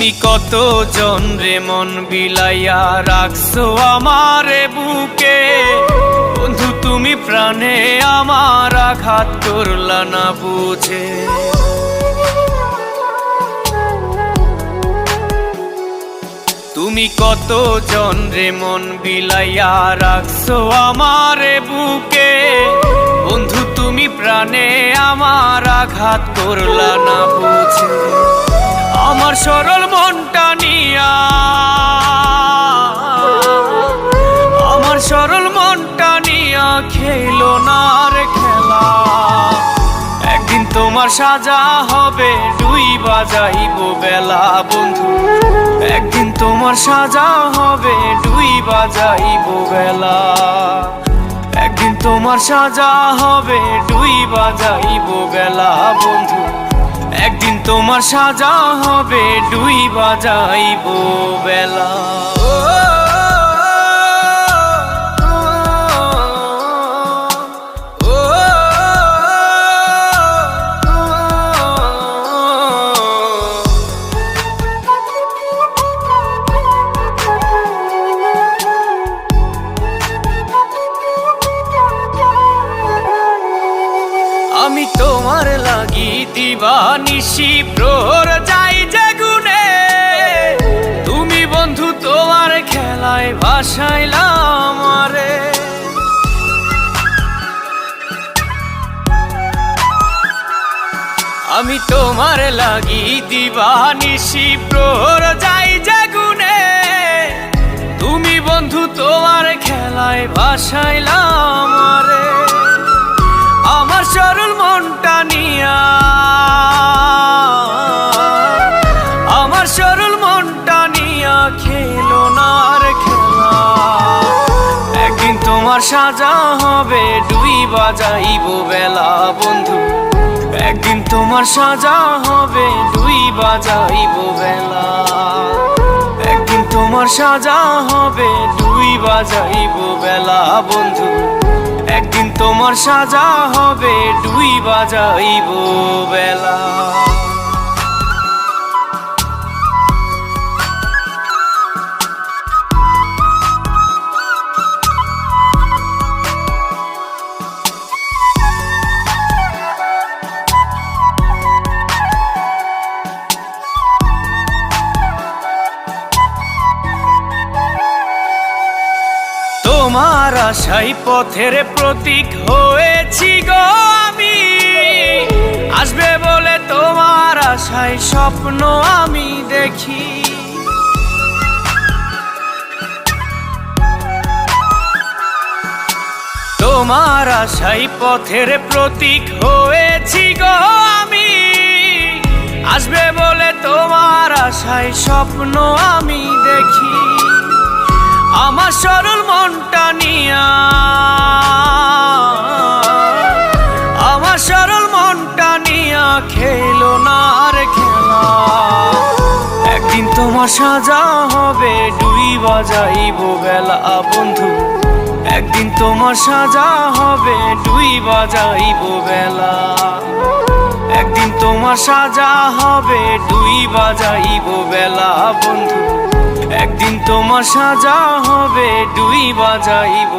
তুমি কত জনরে মন বিলাইয়া রাখছো আমারে বুকে, বন্ধু তুমি প্রাণে আমার আঘাত করলা না বুঝে। তুমি কত জনরে মন বিলাইয়া রাখছো আমারে বুকে, বন্ধু তুমি প্রাণে আমার আঘাত করলা না বুঝে। আমার সরল মনটা নিয়া, আমার সরল মনটা নিয়া খেলো না রে খেলা। একদিন তোমার সাজা হবে ডুইবা যাইব বেলা বন্ধু, একদিন তোমার সাজা হবে ডুইবা যাইব বেলা। একদিন তোমার সাজা হবে ডুইবা যাইব বেলা বন্ধু, একদিন তোমার সাজা হবে ডুইবা যাইব বেলা। আমি তোমার লাগি দিবানিশি প্রহর যাই জাগুনে, তুমি বন্ধু তোমার খেলায় ভাসাইলা আমারে। আমি তোমার লাগি দিবানিশি প্রহর যাই জাগুনে, তুমি বন্ধু তোমার খেলায় ভাসাইলা আমারে। আমার সরল মনটা নিয়া, আমার সরল মনটা নিয়া খেলো না রে খেলা। একদিন তোমার সাজা হবে ডুইবা যাইব বেলা বন্ধু, একদিন তোমার সাজা হবে ডুইবা যাইব বেলা। একদিন তোমার সাজা হবে ডুইবা যাইব বেলা বন্ধু, একদিন তোমার সাজা হবে ডুইবা যাইব বেলা। তোমার আশাই পথের প্রতীক হয়েছি গো আমি, আসবে বলে তোমার আশায় স্বপ্ন আমি দেখি। তোমার আশাই পথের প্রতীক হয়েছি গো আমি, আসবে বলে তোমার আশায় স্বপ্ন আমি দেখি। আমার সরল মনটা নিয়া, আমার সরল মনটা নিয়া খেলো না রে খেলা। একদিন তোমার সাজা হবে ডুইবা যাইব বেলা বন্ধু, একদিন তোমার সাজা হবে ডুইবা যাইব বেলা। একদিন তোমার সাজা হবে ডুইবা যাইব বেলা বন্ধু, একদিন তোমার সাজা হবে ডুইবা যাইব